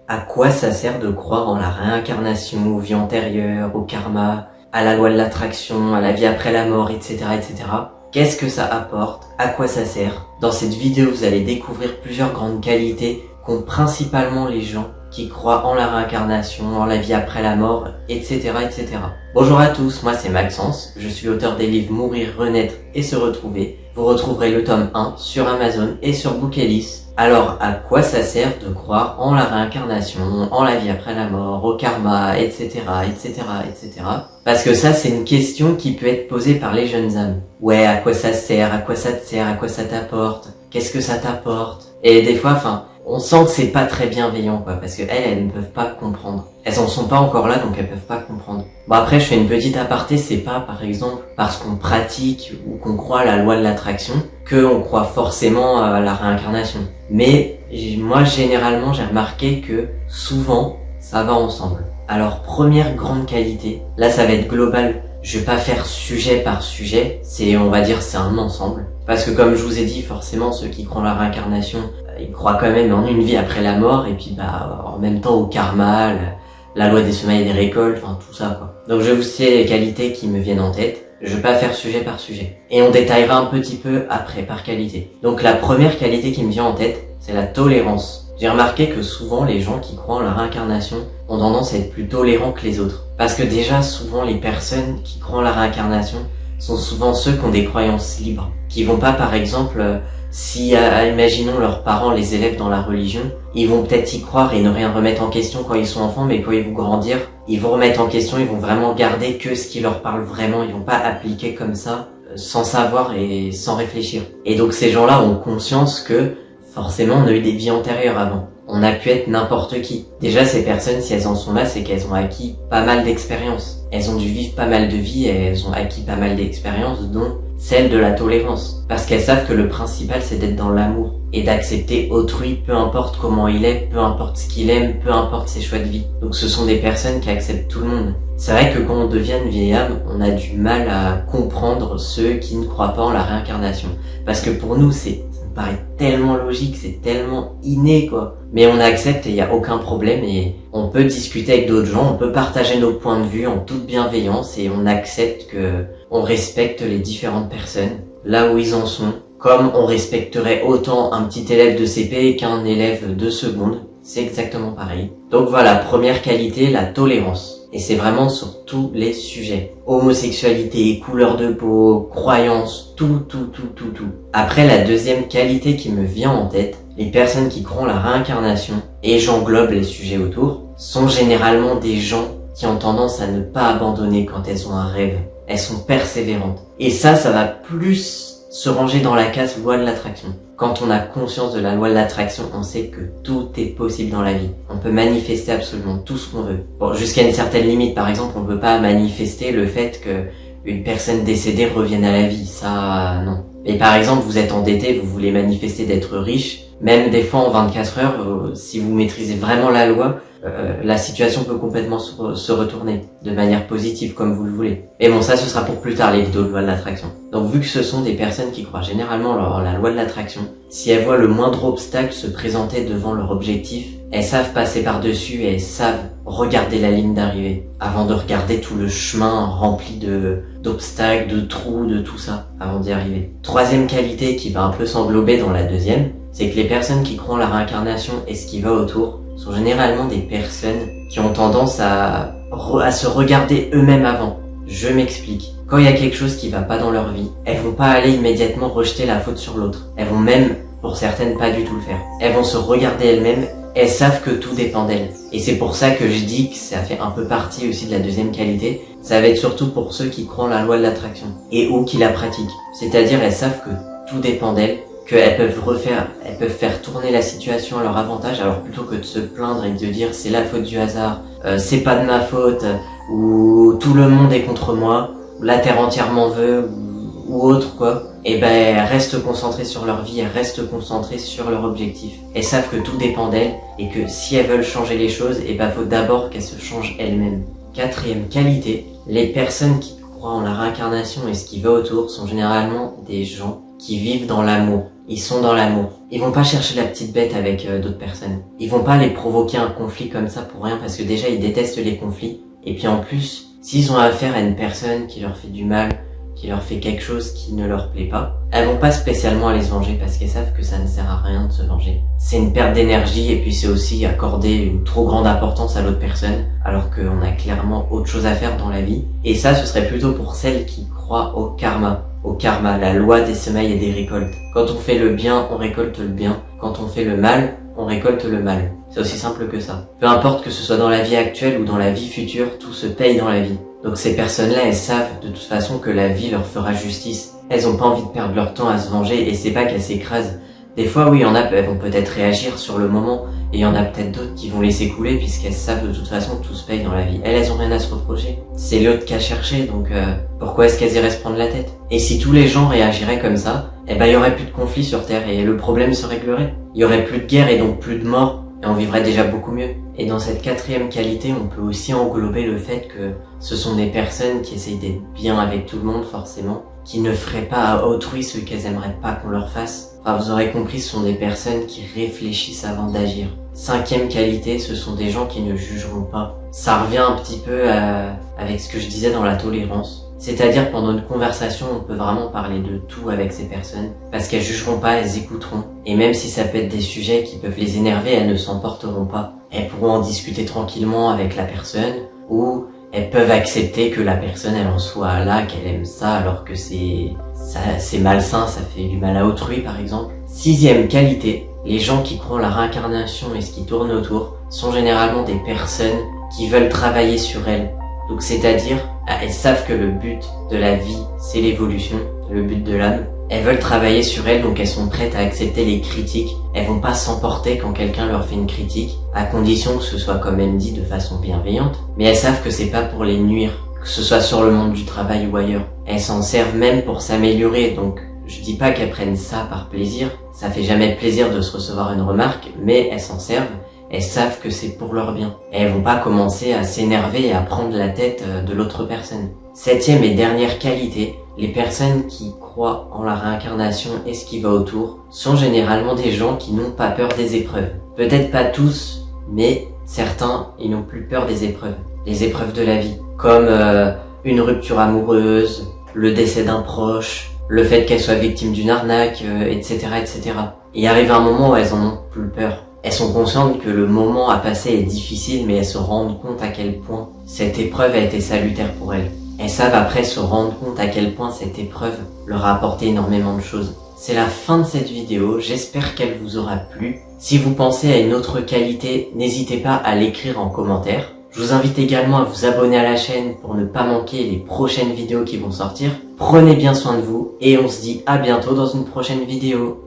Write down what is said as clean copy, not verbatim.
À quoi ça sert de croire en la réincarnation, aux vies antérieures, au karma, à la loi de l'attraction, à la vie après la mort, etc., etc. Qu'est-ce que ça apporte? À quoi ça sert? Dans cette vidéo, vous allez découvrir plusieurs grandes qualités qu'ont principalement les gens qui croient en la réincarnation, en la vie après la mort, etc., etc. Bonjour à tous, moi c'est Maxence, je suis l'auteur des livres Mourir, Renaître et Se Retrouver. Vous retrouverez le tome 1 sur Amazon et sur Bookelist. Alors, à quoi ça sert de croire en la réincarnation, en la vie après la mort, au karma, etc., etc., etc. Parce que ça, c'est une question qui peut être posée par les jeunes âmes. Ouais, à quoi ça sert, à quoi ça te sert, à quoi ça t'apporte, qu'est-ce que ça t'apporte? Et des fois, on sent que c'est pas très bienveillant, quoi, parce que elles ne peuvent pas comprendre. Elles en sont pas encore là, donc elles peuvent pas comprendre. Bon, après, je fais une petite aparté, c'est pas, par exemple, parce qu'on pratique ou qu'on croit à la loi de l'attraction, qu'on croit forcément à la réincarnation. Mais, moi, généralement, j'ai remarqué que, souvent, ça va ensemble. Alors, première grande qualité, là, ça va être global. Je vais pas faire sujet par sujet, on va dire, c'est un ensemble. Parce que comme je vous ai dit, forcément, ceux qui croient en la réincarnation, ils croient quand même en une vie après la mort, et puis en même temps au karma, la loi des sommeils et des récoltes, tout ça, quoi. Donc je vais vous citer les qualités qui me viennent en tête. Je vais pas faire sujet par sujet. Et on détaillera un petit peu après, par qualité. Donc la première qualité qui me vient en tête, c'est la tolérance. J'ai remarqué que souvent les gens qui croient en la réincarnation ont tendance à être plus tolérants que les autres. Parce que déjà, souvent les personnes qui croient en la réincarnation sont souvent ceux qui ont des croyances libres. Qui vont pas, par exemple, si, imaginons leurs parents les élèvent dans la religion, ils vont peut-être y croire et ne rien remettre en question quand ils sont enfants, mais quand ils vont grandir, ils vont remettre en question, ils vont vraiment garder que ce qui leur parle vraiment, ils vont pas appliquer comme ça, sans savoir et sans réfléchir. Et donc ces gens-là ont conscience que, forcément, on a eu des vies antérieures avant. On a pu être n'importe qui. Déjà, ces personnes, si elles en sont là, c'est qu'elles ont acquis pas mal d'expériences. Elles ont dû vivre pas mal de vies et elles ont acquis pas mal d'expériences, dont celle de la tolérance. Parce qu'elles savent que le principal, c'est d'être dans l'amour et d'accepter autrui, peu importe comment il est, peu importe ce qu'il aime, peu importe ses choix de vie. Donc ce sont des personnes qui acceptent tout le monde. C'est vrai que quand on devient une vieille âme, on a du mal à comprendre ceux qui ne croient pas en la réincarnation. Parce que pour nous, ça me paraît tellement logique, c'est tellement inné, quoi. Mais on accepte et il n'y a aucun problème et on peut discuter avec d'autres gens, on peut partager nos points de vue en toute bienveillance et on accepte que on respecte les différentes personnes là où ils en sont, comme on respecterait autant un petit élève de CP qu'un élève de seconde. C'est exactement pareil. Donc voilà, première qualité, la tolérance. Et c'est vraiment sur tous les sujets. Homosexualité, couleur de peau, croyances, tout. Après, la deuxième qualité qui me vient en tête, les personnes qui croient en la réincarnation, et j'englobe les sujets autour, sont généralement des gens qui ont tendance à ne pas abandonner quand elles ont un rêve. Elles sont persévérantes. Et ça va plus se ranger dans la case loi de l'attraction. Quand on a conscience de la loi de l'attraction, on sait que tout est possible dans la vie. On peut manifester absolument tout ce qu'on veut. Bon, jusqu'à une certaine limite, par exemple, on peut pas manifester le fait que une personne décédée revienne à la vie. Ça, non. Et par exemple, vous êtes endetté, vous voulez manifester d'être riche. Même des fois en 24 heures, si vous maîtrisez vraiment la loi, la situation peut complètement se retourner de manière positive comme vous le voulez. Et bon, ça ce sera pour plus tard, les vidéos de loi de l'attraction. Donc vu que ce sont des personnes qui croient généralement en la loi de l'attraction, si elles voient le moindre obstacle se présenter devant leur objectif, elles savent passer par-dessus et elles savent regarder la ligne d'arrivée avant de regarder tout le chemin rempli d'obstacles, de trous, de tout ça avant d'y arriver. Troisième qualité qui va un peu s'englober dans la deuxième, c'est que les personnes qui croient en la réincarnation et ce qui va autour sont généralement des personnes qui ont tendance à se regarder eux-mêmes avant. Je m'explique. Quand il y a quelque chose qui va pas dans leur vie, elles vont pas aller immédiatement rejeter la faute sur l'autre. Elles vont même, pour certaines, pas du tout le faire. Elles vont se regarder elles-mêmes, elles savent que tout dépend d'elles. Et c'est pour ça que je dis que ça fait un peu partie aussi de la deuxième qualité. Ça va être surtout pour ceux qui croient en la loi de l'attraction et ou qui la pratiquent. C'est-à-dire, elles savent que tout dépend d'elles, qu'elles peuvent faire tourner la situation à leur avantage, alors plutôt que de se plaindre et de dire c'est la faute du hasard, c'est pas de ma faute, ou tout le monde est contre moi, ou la terre entièrement veut, ou autre quoi, et elles restent concentrées sur leur vie, elles restent concentrées sur leur objectif. Elles savent que tout dépend d'elles, et que si elles veulent changer les choses, faut d'abord qu'elles se changent elles-mêmes. Quatrième qualité, les personnes qui croient en la réincarnation et ce qui va autour sont généralement des gens qui vivent dans l'amour. ils sont dans l'amour. Ils vont pas chercher la petite bête avec d'autres personnes. Ils vont pas les provoquer un conflit comme ça pour rien parce que déjà ils détestent les conflits. Et puis en plus, s'ils ont affaire à une personne qui leur fait du mal, qui leur fait quelque chose qui ne leur plaît pas, elles vont pas spécialement aller se venger parce qu'elles savent que ça ne sert à rien de se venger. C'est une perte d'énergie et puis c'est aussi accorder une trop grande importance à l'autre personne alors qu'on a clairement autre chose à faire dans la vie. Et ça, ce serait plutôt pour celles qui croient au karma. Au karma, la loi des semailles et des récoltes. Quand on fait le bien, on récolte le bien. Quand on fait le mal, on récolte le mal. C'est aussi simple que ça. Peu importe que ce soit dans la vie actuelle ou dans la vie future, tout se paye dans la vie. Donc ces personnes-là, elles savent de toute façon que la vie leur fera justice. Elles ont pas envie de perdre leur temps à se venger et c'est pas qu'elles s'écrasent. Des fois, oui, elles vont peut-être réagir sur le moment et il y en a peut-être d'autres qui vont laisser couler puisqu'elles savent de toute façon que tout se paye dans la vie. Elles ont rien à se reprocher. C'est l'autre qu'à chercher, donc pourquoi est-ce qu'elles iraient se prendre la tête? Et si tous les gens réagiraient comme ça, il y aurait plus de conflits sur Terre et le problème se réglerait. Il y aurait plus de guerre et donc plus de morts et on vivrait déjà beaucoup mieux. Et dans cette quatrième qualité, on peut aussi englober le fait que ce sont des personnes qui essayent d'être bien avec tout le monde forcément, qui ne feraient pas à autrui ce qu'elles aimeraient pas qu'on leur fasse. Enfin, vous aurez compris, ce sont des personnes qui réfléchissent avant d'agir. Cinquième qualité, ce sont des gens qui ne jugeront pas. Ça revient un petit peu avec ce que je disais dans la tolérance. C'est-à-dire pendant une conversation, on peut vraiment parler de tout avec ces personnes, parce qu'elles jugeront pas, elles écouteront. Et même si ça peut être des sujets qui peuvent les énerver, elles ne s'emporteront pas. Elles pourront en discuter tranquillement avec la personne, ou elles peuvent accepter que la personne, elle en soit là, qu'elle aime ça, alors que c'est malsain, ça fait du mal à autrui par exemple. Sixième qualité, les gens qui croient en la réincarnation et ce qui tourne autour sont généralement des personnes qui veulent travailler sur elles. Donc c'est-à-dire, elles savent que le but de la vie, c'est l'évolution, le but de l'âme. Elles veulent travailler sur elles, donc elles sont prêtes à accepter les critiques. Elles vont pas s'emporter quand quelqu'un leur fait une critique, à condition que ce soit quand même dit de façon bienveillante. Mais elles savent que c'est pas pour les nuire, que ce soit sur le monde du travail ou ailleurs. Elles s'en servent même pour s'améliorer, donc je dis pas qu'elles prennent ça par plaisir. Ça fait jamais plaisir de se recevoir une remarque, mais elles s'en servent. Elles savent que c'est pour leur bien. Et elles vont pas commencer à s'énerver et à prendre la tête de l'autre personne. Septième et dernière qualité, les personnes qui croient en la réincarnation et ce qui va autour sont généralement des gens qui n'ont pas peur des épreuves. Peut-être pas tous, mais certains, ils n'ont plus peur des épreuves. Les épreuves de la vie. Comme une rupture amoureuse, le décès d'un proche, le fait qu'elles soient victimes d'une arnaque, etc., etc. Et il arrive un moment où elles en ont plus peur. Elles sont conscientes que le moment à passer est difficile, mais elles se rendent compte à quel point cette épreuve a été salutaire pour elles. Elles savent après se rendre compte à quel point cette épreuve leur a apporté énormément de choses. C'est la fin de cette vidéo, j'espère qu'elle vous aura plu. Si vous pensez à une autre qualité, n'hésitez pas à l'écrire en commentaire. Je vous invite également à vous abonner à la chaîne pour ne pas manquer les prochaines vidéos qui vont sortir. Prenez bien soin de vous et on se dit à bientôt dans une prochaine vidéo.